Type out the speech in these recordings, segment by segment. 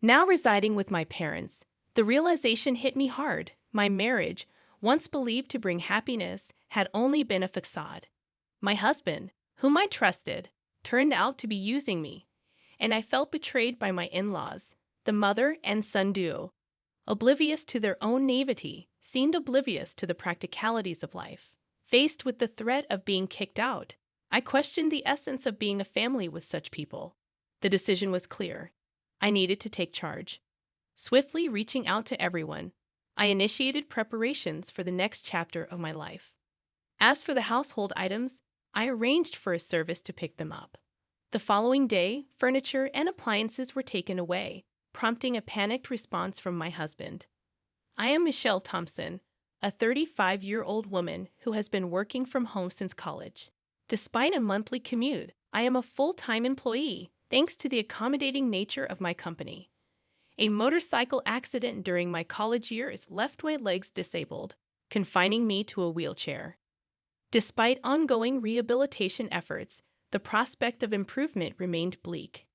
Now residing with my parents, the realization hit me hard. My marriage, once believed to bring happiness, had only been a facade. My husband, whom I trusted, turned out to be using me, and I felt betrayed by my in-laws, the mother and son duo. Oblivious to their own naivety, seemed oblivious to the practicalities of life. Faced with the threat of being kicked out, I questioned the essence of being a family with such people. The decision was clear. I needed to take charge. Swiftly reaching out to everyone, I initiated preparations for the next chapter of my life. As for the household items, I arranged for a service to pick them up. The following day, furniture and appliances were taken away, prompting a panicked response from my husband. I am Michelle Thompson, a 35-year-old woman who has been working from home since college. Despite a monthly commute, I am a full-time employee, thanks to the accommodating nature of my company. A motorcycle accident during my college years left my legs disabled, confining me to a wheelchair. Despite ongoing rehabilitation efforts, the prospect of improvement remained bleak.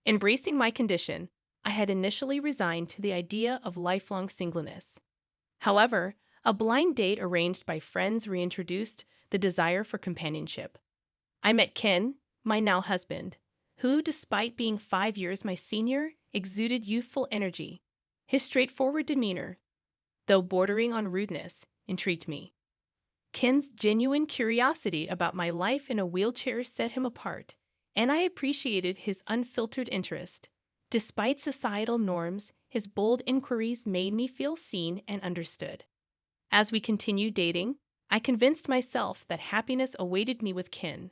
Embracing my condition, I had initially resigned to the idea of lifelong singleness. However, a blind date arranged by friends reintroduced the desire for companionship. I met Ken, my now husband, who, despite being 5 years my senior, exuded youthful energy. His straightforward demeanor, though bordering on rudeness, intrigued me. Ken's genuine curiosity about my life in a wheelchair set him apart, and I appreciated his unfiltered interest. Despite societal norms, his bold inquiries made me feel seen and understood. As we continued dating, I convinced myself that happiness awaited me with Ken.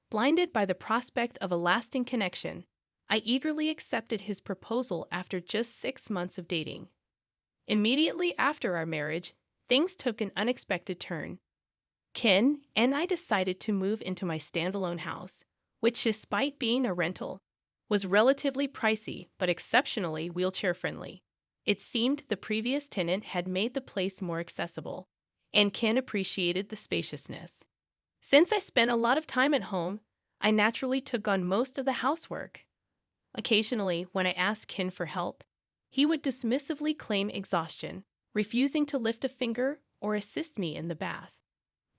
Blinded by the prospect of a lasting connection, I eagerly accepted his proposal after just 6 months of dating. Immediately after our marriage, things took an unexpected turn. Ken and I decided to move into my standalone house, which, despite being a rental, was relatively pricey but exceptionally wheelchair-friendly. It seemed the previous tenant had made the place more accessible, and Ken appreciated the spaciousness. Since I spent a lot of time at home, I naturally took on most of the housework. Occasionally, when I asked Ken for help, he would dismissively claim exhaustion, refusing to lift a finger or assist me in the bath.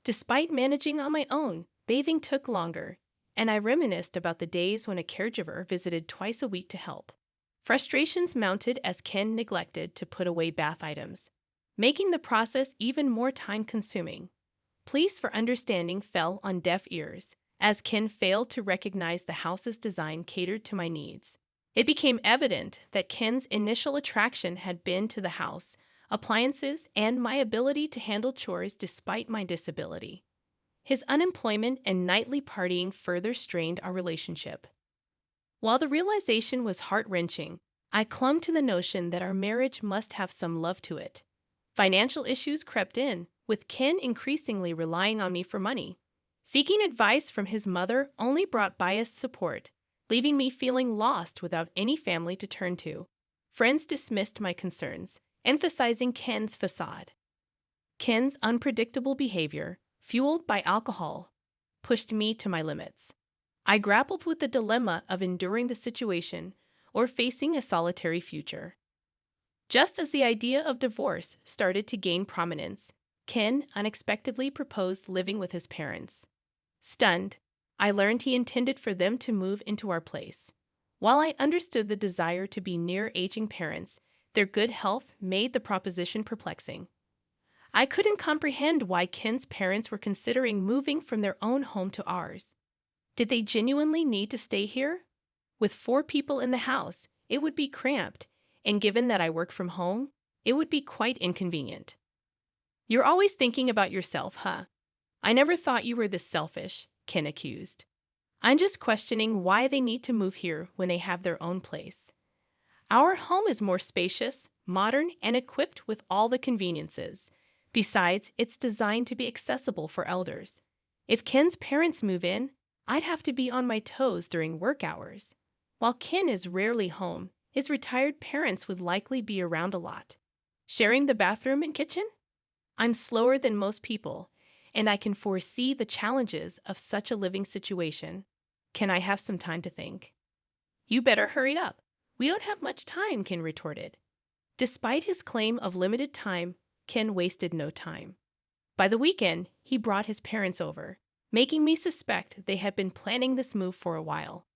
Despite managing on my own, bathing took longer, and I reminisced about the days when a caregiver visited twice a week to help. Frustrations mounted as Ken neglected to put away bath items, making the process even more time-consuming. Pleas for understanding fell on deaf ears, as Ken failed to recognize the house's design catered to my needs. It became evident that Ken's initial attraction had been to the house, appliances, and my ability to handle chores despite my disability. His unemployment and nightly partying further strained our relationship. While the realization was heart-wrenching, I clung to the notion that our marriage must have some love to it. Financial issues crept in, with Ken increasingly relying on me for money. Seeking advice from his mother only brought biased support, leaving me feeling lost without any family to turn to. Friends dismissed my concerns, emphasizing Ken's facade. Ken's unpredictable behavior, fueled by alcohol, pushed me to my limits. I grappled with the dilemma of enduring the situation or facing a solitary future. Just as the idea of divorce started to gain prominence, Ken unexpectedly proposed living with his parents. Stunned, I learned he intended for them to move into our place. While I understood the desire to be near aging parents, their good health made the proposition perplexing. I couldn't comprehend why Ken's parents were considering moving from their own home to ours. Did they genuinely need to stay here? With 4 people in the house, it would be cramped, and given that I work from home, it would be quite inconvenient. "You're always thinking about yourself, huh? I never thought you were this selfish," Ken accused. "I'm just questioning why they need to move here when they have their own place. Our home is more spacious, modern, and equipped with all the conveniences. Besides, it's designed to be accessible for elders. If Ken's parents move in, I'd have to be on my toes during work hours. While Ken is rarely home, his retired parents would likely be around a lot. Sharing the bathroom and kitchen? I'm slower than most people, and I can foresee the challenges of such a living situation. Can I have some time to think?" "You better hurry up. We don't have much time, Ken retorted. Despite his claim of limited time, Ken wasted no time. By the weekend, he brought his parents over, making me suspect they had been planning this move for a while.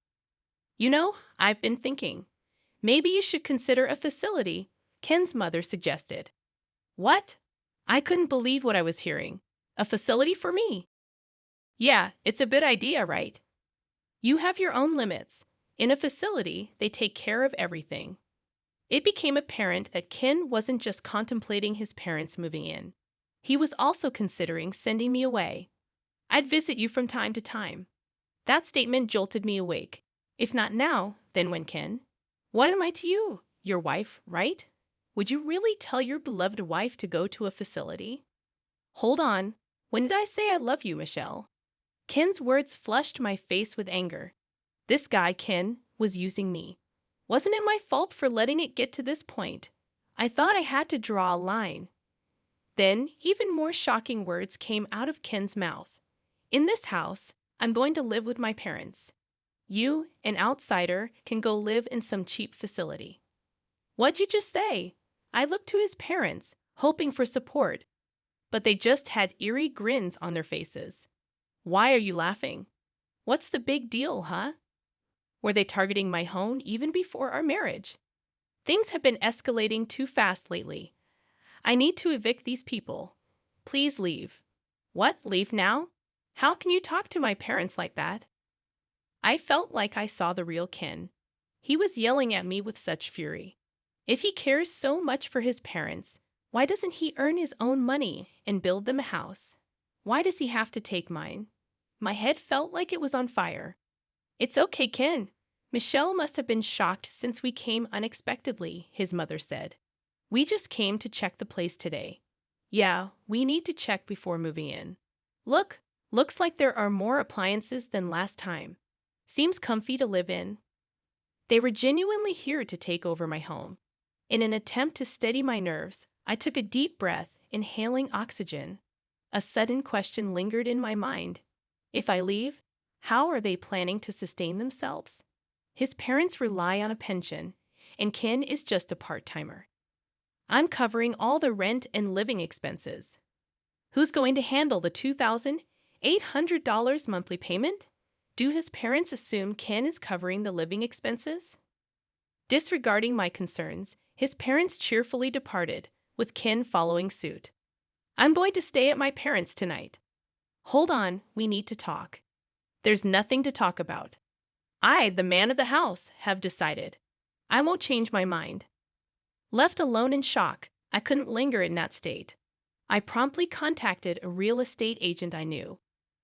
You know, I've been thinking. Maybe you should consider a facility, Ken's mother suggested. What? I couldn't believe what I was hearing. A facility for me? Yeah, it's a good idea, right? You have your own limits. In a facility, they take care of everything. It became apparent that Ken wasn't just contemplating his parents moving in. He was also considering sending me away. I'd visit you from time to time. That statement jolted me awake. If not now, then when, Ken? What am I to you? Your wife, right? Would you really tell your beloved wife to go to a facility? Hold on. When did I say I love you, Michelle? Ken's words flushed my face with anger. This guy, Ken, was using me. Wasn't it my fault for letting it get to this point? I thought I had to draw a line. Then, even more shocking words came out of Ken's mouth. In this house, I'm going to live with my parents. You, an outsider, can go live in some cheap facility. What'd you just say? I looked to his parents, hoping for support, but they just had eerie grins on their faces. Why are you laughing? What's the big deal, huh? Were they targeting my home even before our marriage? Things have been escalating too fast lately. I need to evict these people. Please leave. What, leave now? How can you talk to my parents like that? I felt like I saw the real Ken. He was yelling at me with such fury. If he cares so much for his parents, why doesn't he earn his own money and build them a house? Why does he have to take mine? My head felt like it was on fire. It's okay, Ken. Michelle must have been shocked since we came unexpectedly, his mother said. We just came to check the place today. Yeah, we need to check before moving in. Looks like there are more appliances than last time. Seems comfy to live in. They were genuinely here to take over my home. In an attempt to steady my nerves, I took a deep breath, inhaling oxygen. A sudden question lingered in my mind. If I leave, how are they planning to sustain themselves? His parents rely on a pension, and Ken is just a part-timer. I'm covering all the rent and living expenses. Who's going to handle the $2,800 monthly payment? Do his parents assume Ken is covering the living expenses? Disregarding my concerns, his parents cheerfully departed, with Ken following suit. I'm going to stay at my parents' tonight. Hold on, we need to talk. There's nothing to talk about. I, the man of the house, have decided. I won't change my mind. Left alone in shock, I couldn't linger in that state. I promptly contacted a real estate agent I knew.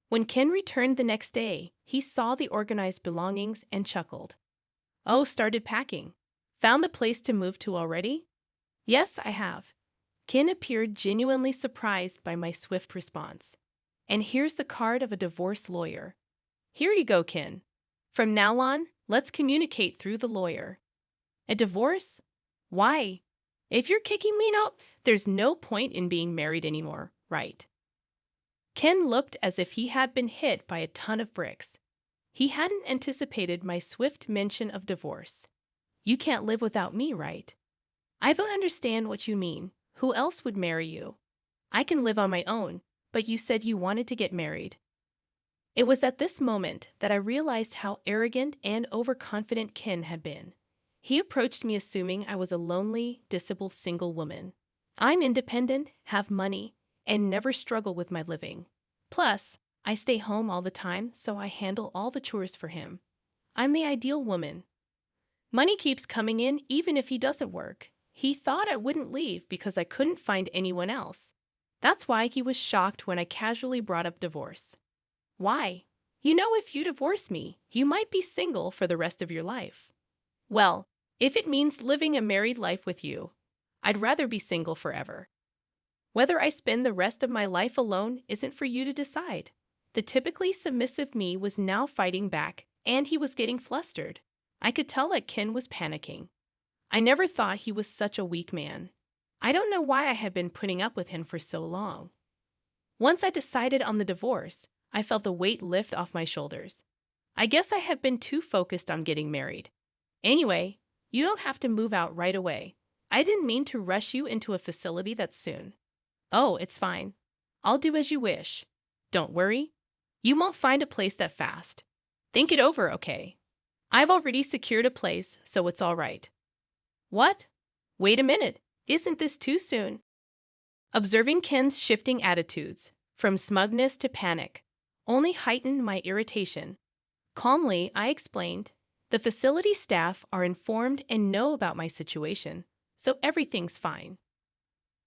When Ken returned the next day, he saw the organized belongings and chuckled. Oh, started packing. Found a place to move to already? Yes, I have. Ken appeared genuinely surprised by my swift response. And here's the card of a divorce lawyer. Here you go, Ken. From now on, let's communicate through the lawyer. A divorce? Why? If you're kicking me out, there's no point in being married anymore, right? Ken looked as if he had been hit by a ton of bricks. He hadn't anticipated my swift mention of divorce. You can't live without me, right? I don't understand what you mean. Who else would marry you? I can live on my own, but you said you wanted to get married. It was at this moment that I realized how arrogant and overconfident Ken had been. He approached me assuming I was a lonely, disabled single woman. I'm independent, have money, and never struggle with my living. Plus, I stay home all the time, so I handle all the chores for him. I'm the ideal woman. Money keeps coming in even if he doesn't work. He thought I wouldn't leave because I couldn't find anyone else. That's why he was shocked when I casually brought up divorce. Why? You know, if you divorce me, you might be single for the rest of your life. Well, if it means living a married life with you, I'd rather be single forever. Whether I spend the rest of my life alone isn't for you to decide. The typically submissive me was now fighting back, and he was getting flustered. I could tell that Ken was panicking. I never thought he was such a weak man. I don't know why I had been putting up with him for so long. Once I decided on the divorce, I felt the weight lift off my shoulders. I guess I had been too focused on getting married. Anyway, You don't have to move out right away. I didn't mean to rush you into a facility that soon. Oh, it's fine. I'll do as you wish. Don't worry. You won't find a place that fast. Think it over, okay? I've already secured a place, so it's all right. What? Wait a minute. Isn't this too soon? Observing Ken's shifting attitudes, from smugness to panic, only heightened my irritation. Calmly, I explained, the facility staff are informed and know about my situation, so everything's fine.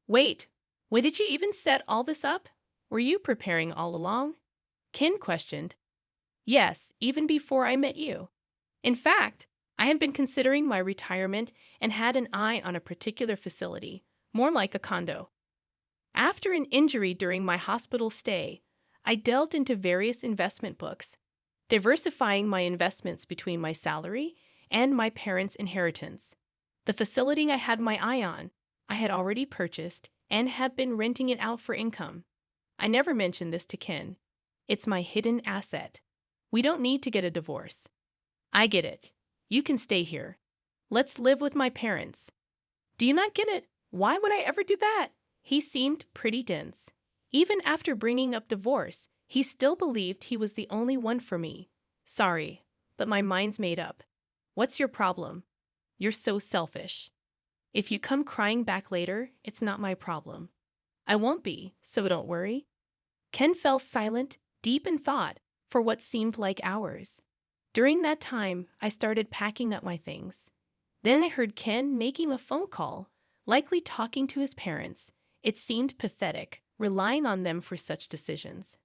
Wait, when did you even set all this up? Were you preparing all along? Ken questioned. Yes, even before I met you. In fact, I had been considering my retirement and had an eye on a particular facility, more like a condo. After an injury during my hospital stay, I delved into various investment books, diversifying my investments between my salary and my parents' inheritance. The facility I had my eye on, I had already purchased and had been renting it out for income. I never mentioned this to Ken. It's my hidden asset. We don't need to get a divorce. I get it. You can stay here. Let's live with my parents. Do you not get it? Why would I ever do that? He seemed pretty dense. Even after bringing up divorce, he still believed he was the only one for me. Sorry, but my mind's made up. What's your problem? You're so selfish. If you come crying back later, it's not my problem. I won't be, so don't worry. Ken fell silent, deep in thought, for what seemed like hours. During that time, I started packing up my things. Then I heard Ken making a phone call, likely talking to his parents. It seemed pathetic, relying on them for such decisions.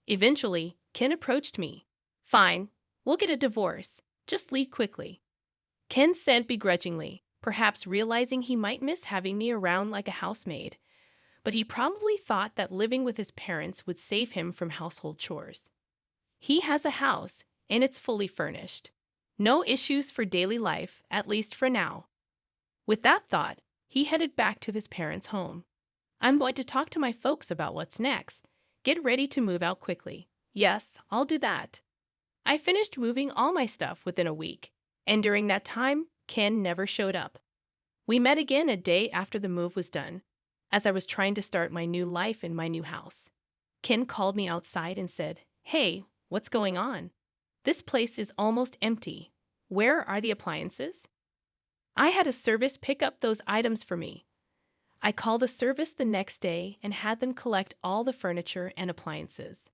Eventually, Ken approached me. Fine, we'll get a divorce. Just leave quickly. Ken said begrudgingly, perhaps realizing he might miss having me around like a housemaid. But he probably thought that living with his parents would save him from household chores. He has a house, and it's fully furnished. No issues for daily life, at least for now. With that thought, he headed back to his parents' home. I'm going to talk to my folks about what's next. Get ready to move out quickly. Yes, I'll do that. I finished moving all my stuff within a week, and during that time, Ken never showed up. We met again a day after the move was done, as I was trying to start my new life in my new house. Ken called me outside and said, Hey, what's going on? This place is almost empty. Where are the appliances? I had a service pick up those items for me. I called the service the next day and had them collect all the furniture and appliances.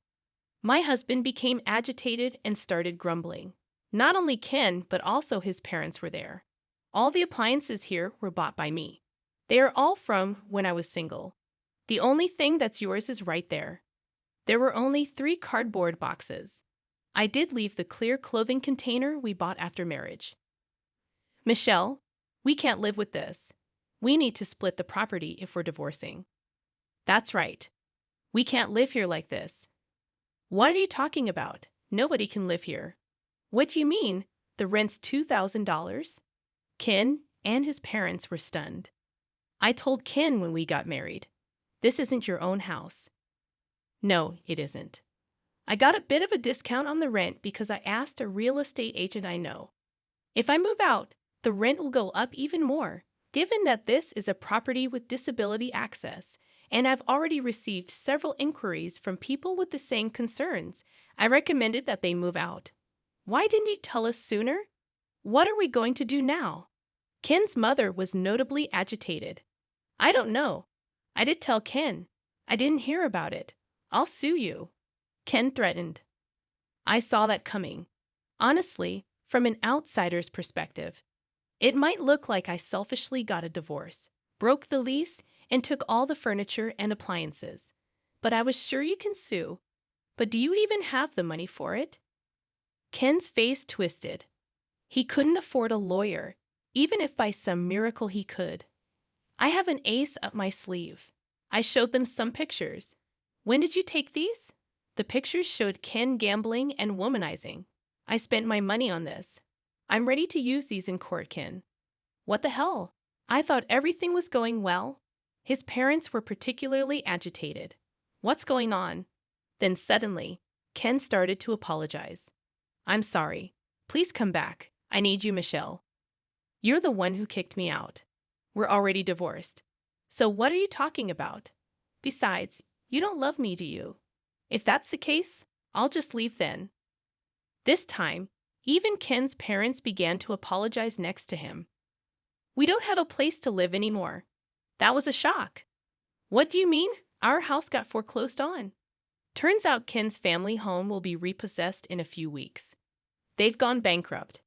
My husband became agitated and started grumbling. Not only Ken, but also his parents were there. All the appliances here were bought by me. They are all from when I was single. The only thing that's yours is right there. There were only 3 cardboard boxes. I did leave the clear clothing container we bought after marriage. Michelle, we can't live with this. We need to split the property if we're divorcing. That's right. We can't live here like this. What are you talking about? Nobody can live here. What do you mean? The rent's $2,000? Ken and his parents were stunned. I told Ken when we got married, this isn't your own house. No, it isn't. I got a bit of a discount on the rent because I asked a real estate agent I know. If I move out, the rent will go up even more, given that this is a property with disability access, and I've already received several inquiries from people with the same concerns. I recommended that they move out. Why didn't you tell us sooner? What are we going to do now? Ken's mother was notably agitated. I don't know. I did tell Ken. I didn't hear about it. I'll sue you. Ken threatened. I saw that coming. Honestly, from an outsider's perspective, it might look like I selfishly got a divorce, broke the lease, and took all the furniture and appliances. But I was sure you can sue. But do you even have the money for it? Ken's face twisted. He couldn't afford a lawyer, even if by some miracle he could. I have an ace up my sleeve. I showed them some pictures. When did you take these? The pictures showed Ken gambling and womanizing. I spent my money on this. I'm ready to use these in court, Ken. What the hell? I thought everything was going well. His parents were particularly agitated. What's going on? Then suddenly, Ken started to apologize. I'm sorry. Please come back. I need you, Michelle. You're the one who kicked me out. We're already divorced. So what are you talking about? Besides, you don't love me, do you? If that's the case, I'll just leave then. This time, even Ken's parents began to apologize next to him. We don't have a place to live anymore. That was a shock. What do you mean? Our house got foreclosed on. Turns out Ken's family home will be repossessed in a few weeks. They've gone bankrupt.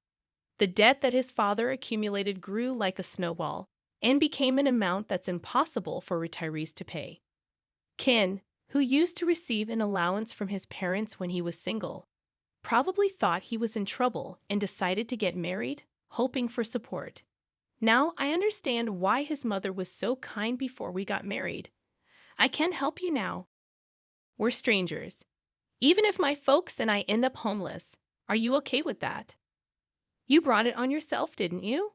The debt that his father accumulated grew like a snowball and became an amount that's impossible for retirees to pay. Ken, who used to receive an allowance from his parents when he was single, probably thought he was in trouble and decided to get married, hoping for support. Now I understand why his mother was so kind before we got married. I can't help you now. We're strangers. Even if my folks and I end up homeless, are you okay with that? You brought it on yourself, didn't you?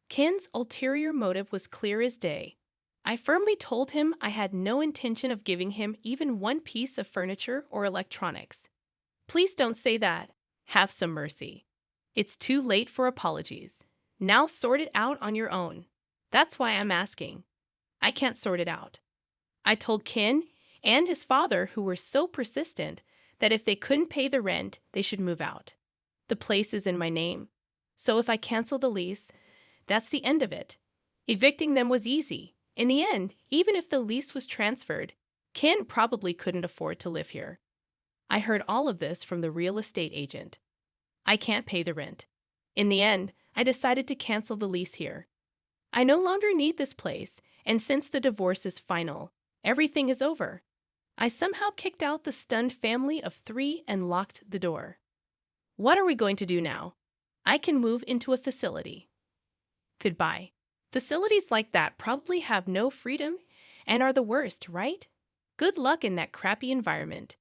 Ken's ulterior motive was clear as day. I firmly told him I had no intention of giving him even one piece of furniture or electronics. Please don't say that. Have some mercy. It's too late for apologies. Now sort it out on your own. That's why I'm asking. I can't sort it out. I told Ken and his father, who were so persistent, that if they couldn't pay the rent, they should move out. The place is in my name. So if I cancel the lease, that's the end of it. Evicting them was easy. In the end, even if the lease was transferred, Ken probably couldn't afford to live here. I heard all of this from the real estate agent. I can't pay the rent. In the end, I decided to cancel the lease here. I no longer need this place, and since the divorce is final, everything is over. I somehow kicked out the stunned family of 3 and locked the door. What are we going to do now? I can move into a facility. Goodbye. Facilities like that probably have no freedom and are the worst, right? Good luck in that crappy environment.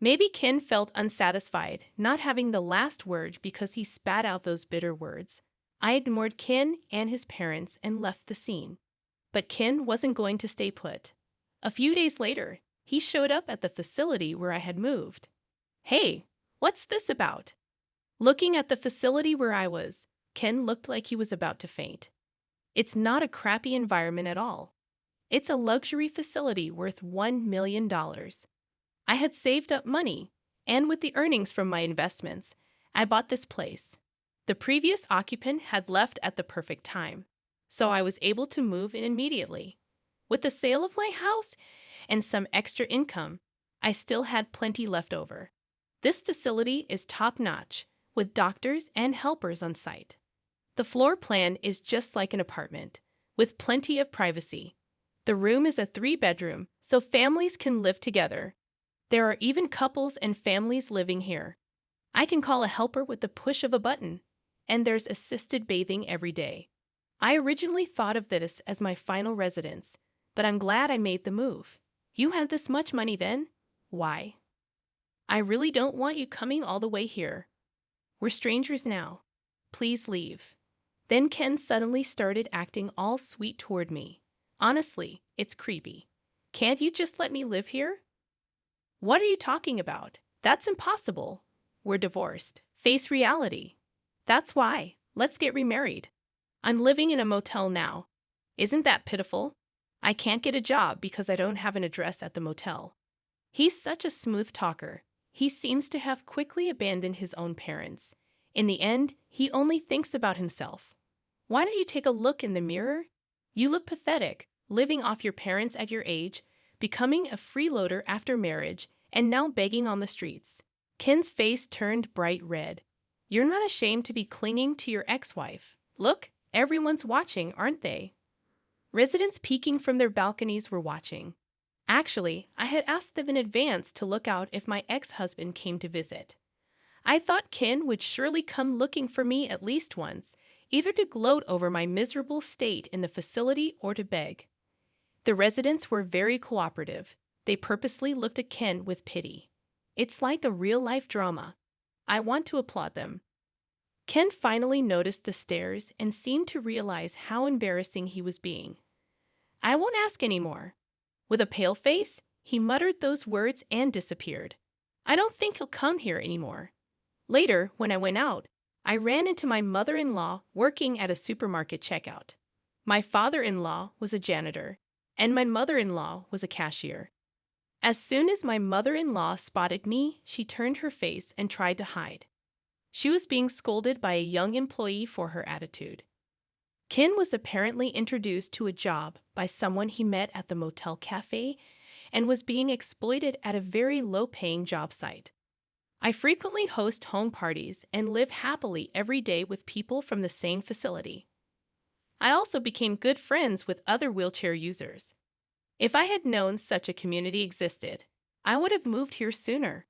Maybe Ken felt unsatisfied, not having the last word because he spat out those bitter words. I ignored Ken and his parents and left the scene. But Ken wasn't going to stay put. A few days later, he showed up at the facility where I had moved. Hey, what's this about? Looking at the facility where I was, Ken looked like he was about to faint. It's not a crappy environment at all. It's a luxury facility worth $1 million. I had saved up money, and with the earnings from my investments, I bought this place. The previous occupant had left at the perfect time, so I was able to move in immediately. With the sale of my house and some extra income, I still had plenty left over. This facility is top-notch, with doctors and helpers on site. The floor plan is just like an apartment, with plenty of privacy. The room is a 3-bedroom, so families can live together. There are even couples and families living here. I can call a helper with the push of a button, and there's assisted bathing every day. I originally thought of this as my final residence, but I'm glad I made the move. You had this much money then? Why? I really don't want you coming all the way here. We're strangers now. Please leave. Then Ken suddenly started acting all sweet toward me. Honestly, it's creepy. Can't you just let me live here? What are you talking about? That's impossible. We're divorced. Face reality. That's why. Let's get remarried. I'm living in a motel now. Isn't that pitiful? I can't get a job because I don't have an address at the motel. He's such a smooth talker. He seems to have quickly abandoned his own parents. In the end, he only thinks about himself. Why don't you take a look in the mirror? You look pathetic, living off your parents at your age, becoming a freeloader after marriage, and now begging on the streets. Ken's face turned bright red. You're not ashamed to be clinging to your ex-wife. Look, everyone's watching, aren't they? Residents peeking from their balconies were watching. Actually, I had asked them in advance to look out if my ex-husband came to visit. I thought Ken would surely come looking for me at least once, either to gloat over my miserable state in the facility or to beg. The residents were very cooperative. They purposely looked at Ken with pity. It's like a real-life drama. I want to applaud them. Ken finally noticed the stares and seemed to realize how embarrassing he was being. I won't ask any more. With a pale face, he muttered those words and disappeared. I don't think he'll come here anymore. Later, when I went out, I ran into my mother-in-law working at a supermarket checkout. My father-in-law was a janitor, and my mother-in-law was a cashier. As soon as my mother-in-law spotted me, she turned her face and tried to hide. She was being scolded by a young employee for her attitude. Ken was apparently introduced to a job by someone he met at the motel cafe and was being exploited at a very low-paying job site. I frequently host home parties and live happily every day with people from the same facility. I also became good friends with other wheelchair users. If I had known such a community existed, I would have moved here sooner.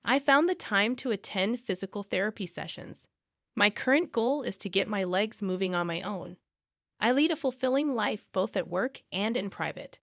I found the time to attend physical therapy sessions. My current goal is to get my legs moving on my own. I lead a fulfilling life both at work and in private.